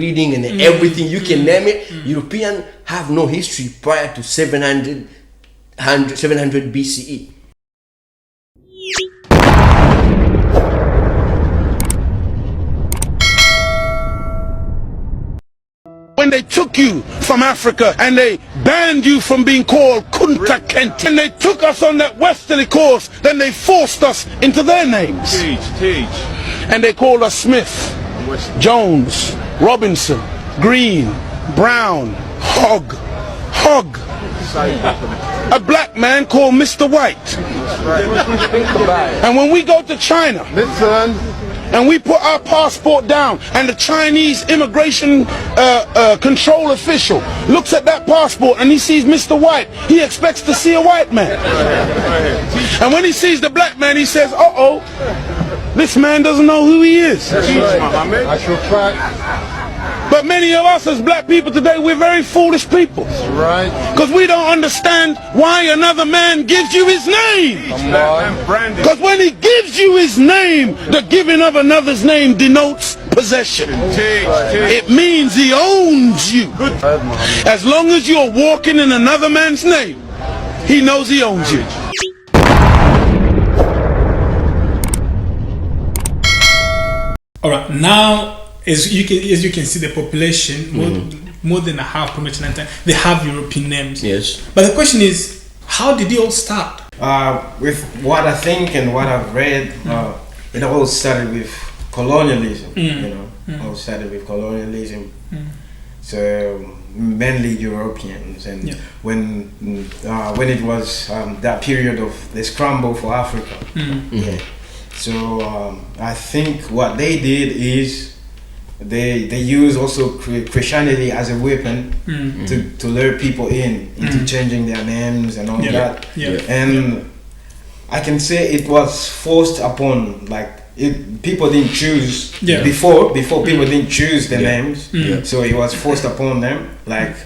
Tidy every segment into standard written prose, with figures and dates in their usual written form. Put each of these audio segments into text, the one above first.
reading and everything, you can name it. European have no history prior to 700 BCE. When they took you from Africa and they banned you from being called Kunta Kinte, and they took us on that westerly course, then they forced us into their names. And they called us Smith, Jones, Robinson, Green, Brown, Hogg. A black man called Mr. White. And when we go to China, and we put our passport down, and the Chinese immigration control official looks at that passport and he sees Mr. White, he expects to see a white man. And when he sees the black man, he says, uh-oh, this man doesn't know who he is. But many of us as black people today, we're very foolish people. Because we don't understand why another man gives you his name. Because when he gives you his name, the giving of another's name denotes possession. It means he owns you. As long as you're walking in another man's name, he knows he owns you. All right, now as you can see, the population more than a half, pretty much 90%, they have European names. Yes. But the question is, how did it all start? With what I think and what I've read, it all started with colonialism. It all started with colonialism. So mainly Europeans, and when it was that period of the scramble for Africa. So I think what they did is they use also Christianity as a weapon to lure people into changing their names and all that. And I can say it was forced upon, like people didn't choose before people didn't choose the names. So it was forced upon them. Like,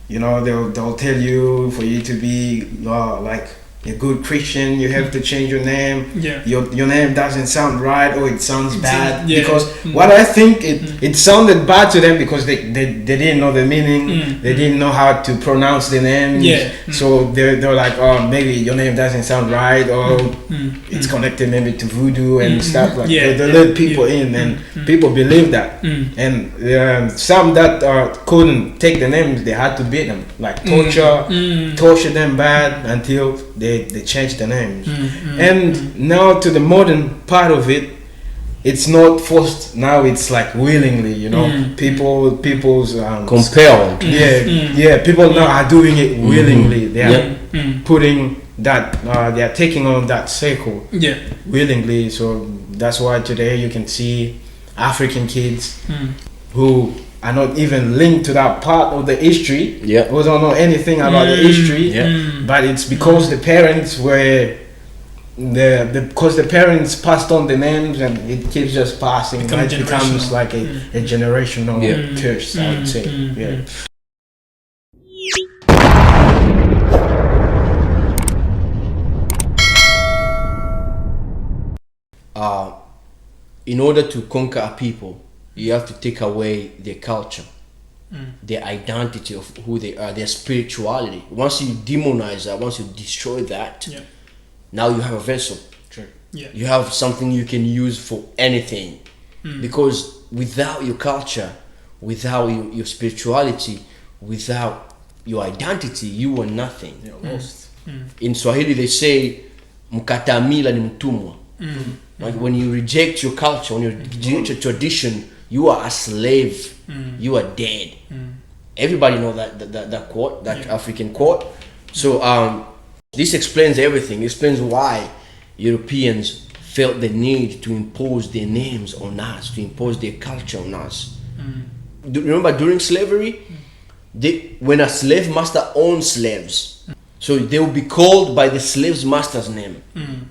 you know, they'll tell you, for you to be like a good Christian, you have to change your name. Your name doesn't sound right, or it sounds bad. Because what I think, it sounded bad to them because they didn't know the meaning. They didn't know how to pronounce the names. So they're like, oh, maybe your name doesn't sound right, or it's connected maybe to voodoo and stuff like that. They let people in, and people believe that. And some that couldn't take the names, they had to beat them, like torture them bad until they changed the names. And now to the modern part of it, it's not forced. Now it's like willingly, you know, people's compelled. People now are doing it willingly. They are putting that, they are taking on that circle willingly. So that's why today you can see African kids who are not even linked to that part of the history, who don't know anything about the history, but it's because the parents were because the parents passed on the names, and it keeps just passing. It becomes like a generational curse, I would say. In order to conquer a people, you have to take away their culture, their identity of who they are, their spirituality. Once you demonize that, once you destroy that, now you have a vessel. You have something you can use for anything. Because without your culture, without your spirituality, without your identity, you are nothing. You're lost. In Swahili they say, mkatamila ni mtumwa. Like when you reject your culture, when you reject your tradition, you are a slave. You are dead. Everybody know that quote, that African quote. So this explains everything. It explains why Europeans felt the need to impose their names on us, to impose their culture on us. Remember during slavery, when a slave master owned slaves, so they will be called by the slave's master's name.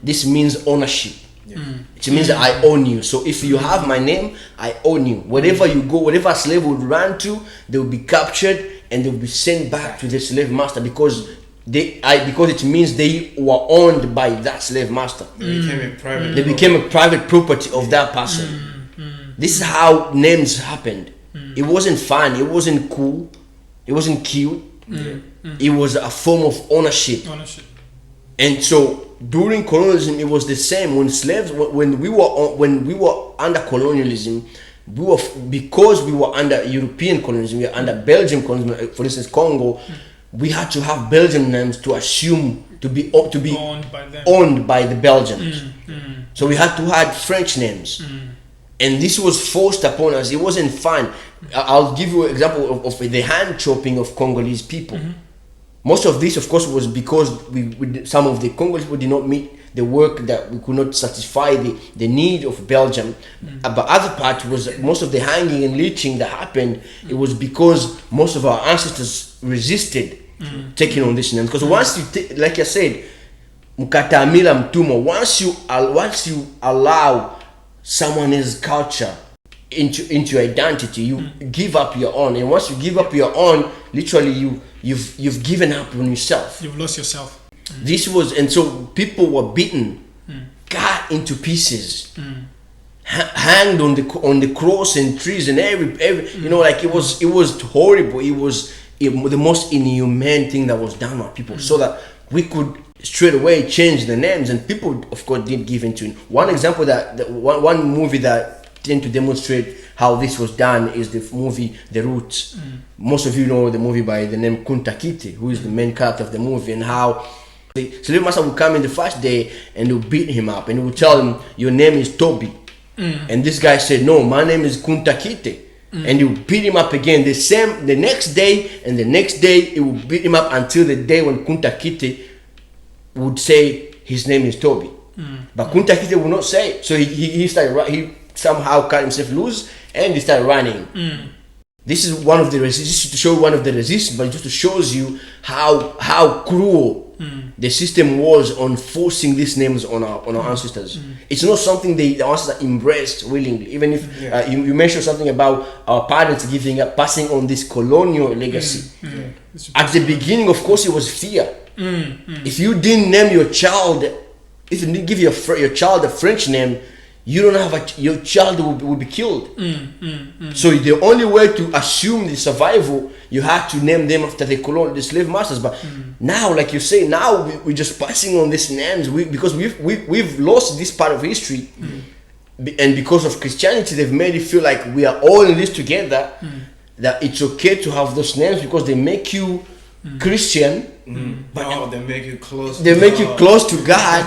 This means ownership. It means that I own you. So if you have my name, I own you. Wherever you go, whatever a slave would run to, they will be captured and they will be sent back to the slave master, because it means they were owned by that slave master. They became a private property of that person. This is how names happened. It wasn't fun. It wasn't cool. It wasn't cute. It was a form of ownership. And so during colonialism, it was the same. When slaves, when we were under colonialism, because we were under European colonialism, we were under Belgian colonialism. For instance, Congo, we had to have Belgian names to assume to be owned by the Belgians. So we had to have French names, and this was forced upon us. It wasn't fun. I'll give you an example of the hand chopping of Congolese people. Most of this, of course, was because some of the Congolese people did not meet the work, that we could not satisfy the need of Belgium. But other part was most of the hanging and lynching that happened. It was because most of our ancestors resisted taking on this name. Because once you like I said, mkatamila mtumwa, once you allow someone else's culture into your identity, you give up your own. And once you give up your own, literally you've given up on yourself. You've lost yourself. This was, and so people were beaten, cut into pieces, hanged on the cross and trees and every like it was horrible. It was the most inhumane thing that was done by people, so that we could straight away change the names. And people, of course, did give into it. One example one movie that tend to demonstrate how this was done is the movie The Roots. Most of you know the movie by the name Kunta Kinte, who is the main character of the movie, and how the slave master would come in the first day and he would beat him up and he would tell him, your name is Toby. And this guy said, no, my name is Kunta Kinte. And he would beat him up again the next day, and the next day he would beat him up until the day when Kunta Kinte would say his name is Toby. But Kunta Kinte would not say it. So he somehow cut himself loose and he started running. This is one of the resistance, to show one of the resistance, but it just shows you how cruel the system was on forcing these names on our ancestors. It's not something the ancestors embraced willingly. Even if you mentioned something about our parents passing on this colonial legacy. At the beginning, of course, it was fear. If you didn't name your child, if you didn't give your child a French name, you don't have your child will be killed. So the only way to assume the survival, you have to name them after the slave masters. But now, like you say, now we're just passing on these names because we've lost this part of history, and because of Christianity, they've made it feel like we are all in this together. That it's okay to have those names because they make you Christian. But they make you close. They make you close to God.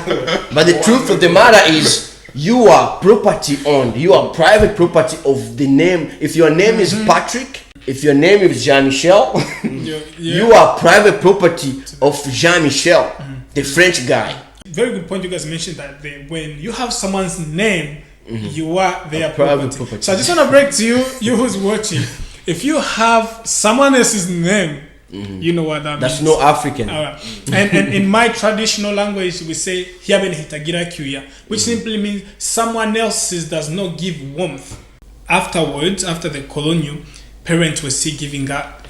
But the truth of the matter is, you are property owned. You are private property of the name. If your name is Patrick, if your name is Jean-Michel, you are private property of Jean-Michel, the French guy. Very good point you guys mentioned, that when you have someone's name, you are their property. So I just want to break to you who's watching. If you have someone else's name, you know what that That's means. no African. And in my traditional language, we say "hiaben hitagira kuya," which simply means someone else's does not give warmth. Afterwards, after the colonial, parents were still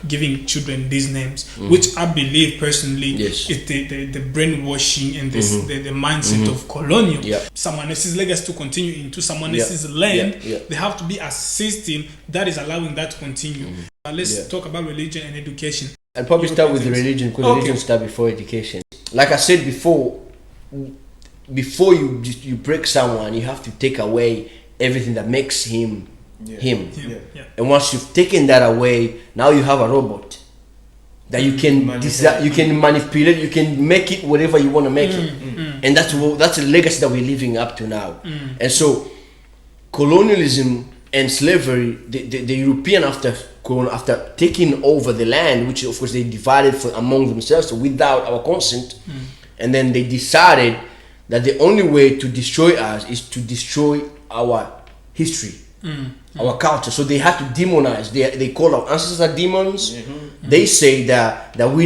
giving children these names, which I believe personally is the brainwashing and the mindset of colonial. Someone else's legacy to continue into someone else's land. They have to be a system that is allowing that to continue. Let's talk about religion and education. I'll probably start with the religion, because religion starts before education. Like I said before you break someone, you have to take away everything that makes him him. And once you've taken that away, now you have a robot that you can manipulate, you can make it whatever you want to make it. And that's a legacy that we're living up to now. And so colonialism and slavery, the European after taking over the land, which of course they divided among themselves without our consent, and then they decided that the only way to destroy us is to destroy our history, our culture. So they had to demonize. They call our ancestors demons. They say that our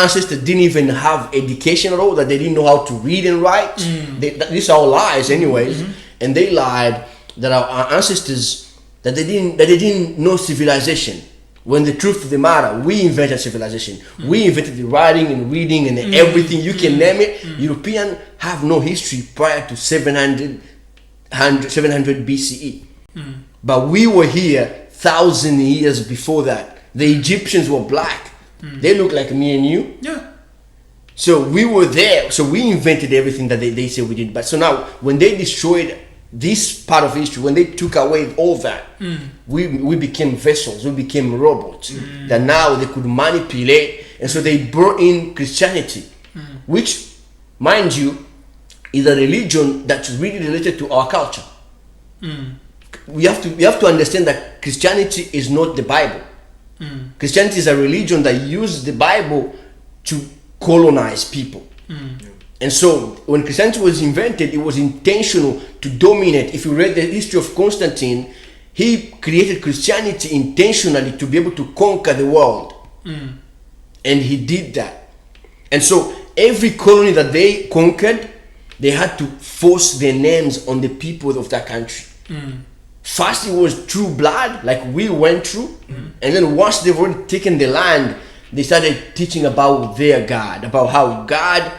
ancestors didn't even have education at all, that they didn't know how to read and write. These are all lies anyways. And they lied that our ancestors, that they didn't know civilization, when the truth of the matter, we invented civilization. We invented the writing and reading and everything, you can name it. Europeans have no history prior to 700 BCE. But we were here 1,000 years before that. The Egyptians were black. They look like me and you. Yeah. So we were there. So we invented everything that they say we did. But so now, when they destroyed this part of history, when they took away all that, we became vessels. We became robots that now they could manipulate. And so they brought in Christianity, which, mind you, is a religion that's really related to our culture. We have to understand that Christianity is not the Bible. Christianity is a religion that uses the Bible to colonize people. And so when Christianity was invented, it was intentional to dominate. If you read the history of Constantine, he created Christianity intentionally to be able to conquer the world. And he did that. And so every colony that they conquered, they had to force their names on the people of that country. First it was true blood, like we went through. And then once they've already taken the land, they started teaching about their God, about how God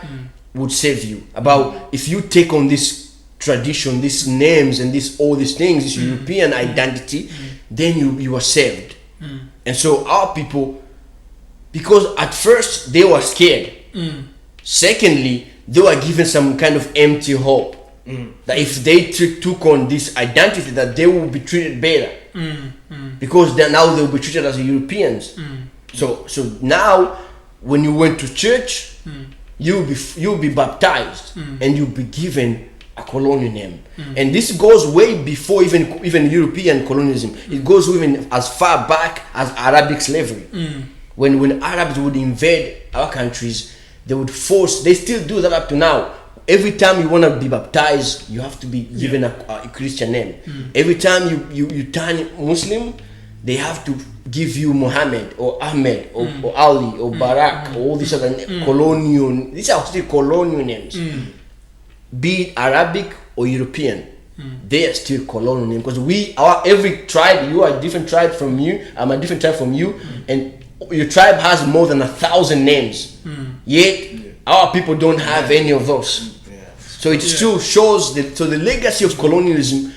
would save you, about if you take on this tradition, these names and all these things, this European identity, then you are saved. And so our people, because at first they were scared. Secondly, they were given some kind of empty hope that if they took on this identity, that they will be treated better because now they will be treated as Europeans. So now when you went to church, you'll be baptized and you'll be given a colonial name. And this goes way before even European colonialism. It goes even as far back as Arabic slavery. When Arabs would invade our countries, they still do that up to now. Every time you want to be baptized, you have to be given a Christian name. Every time you turn Muslim, they have to give you Muhammad or Ahmed or Ali or Barak or all these other colonial. These are still colonial names. Be it Arabic or European, they are still colonial names because every tribe, you are a different tribe from you. I'm a different tribe from you, and your tribe has more than 1,000 names. Yet our people don't have any of those. So it still shows that. So the legacy of colonialism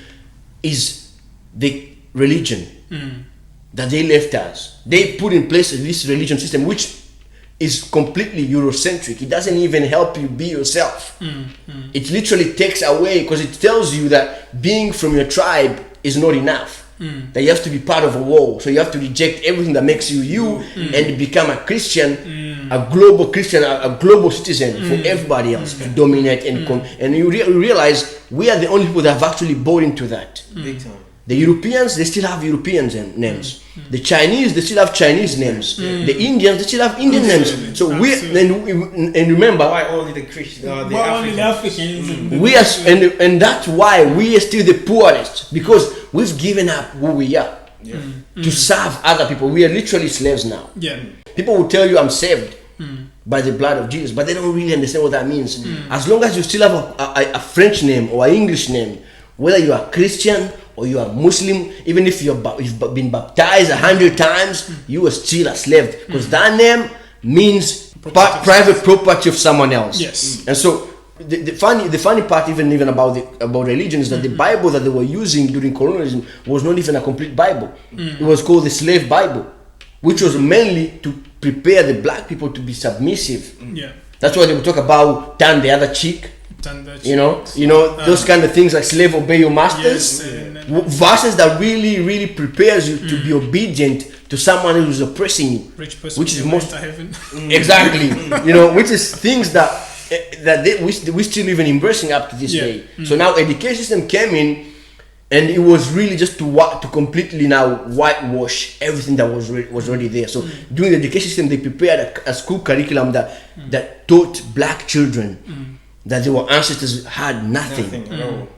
is the religion that they left us. They put in place this religion system, which is completely Eurocentric. It doesn't even help you be yourself. It literally takes away, because it tells you that being from your tribe is not enough. That you have to be part of a wall. So you have to reject everything that makes you and become a Christian, a global Christian, a global citizen for everybody else to dominate and you realize we are the only people that have actually bought into that. Big time. The Europeans, they still have European names. The Chinese, they still have Chinese names. The Indians, they still have Indian names. So and remember, why only the Christians? Only the Africans. And that's why we are still the poorest, because we've given up who we are to serve other people. We are literally slaves now. People will tell you I'm saved by the blood of Jesus, but they don't really understand what that means. As long as you still have a French name or an English name, whether you are Christian or you are Muslim, even if you've been baptized 100 times, you are still a slave, because that name means private property of someone else. And so the funny part even about religion is that the Bible that they were using during colonialism was not even a complete Bible. It was called the slave Bible, which was mainly to prepare the black people to be submissive. That's why they would talk about turn the other cheek. Those kind of things like slave obey your masters. Verses that really prepares you to be obedient to someone who is oppressing you. Rich person, which is most heaven. Exactly. Which is things that we still even embracing up to this day. So now education system came in, and it was really just to completely now whitewash everything that was already there. So during the education system, they prepared a school curriculum that taught black children that their ancestors had nothing.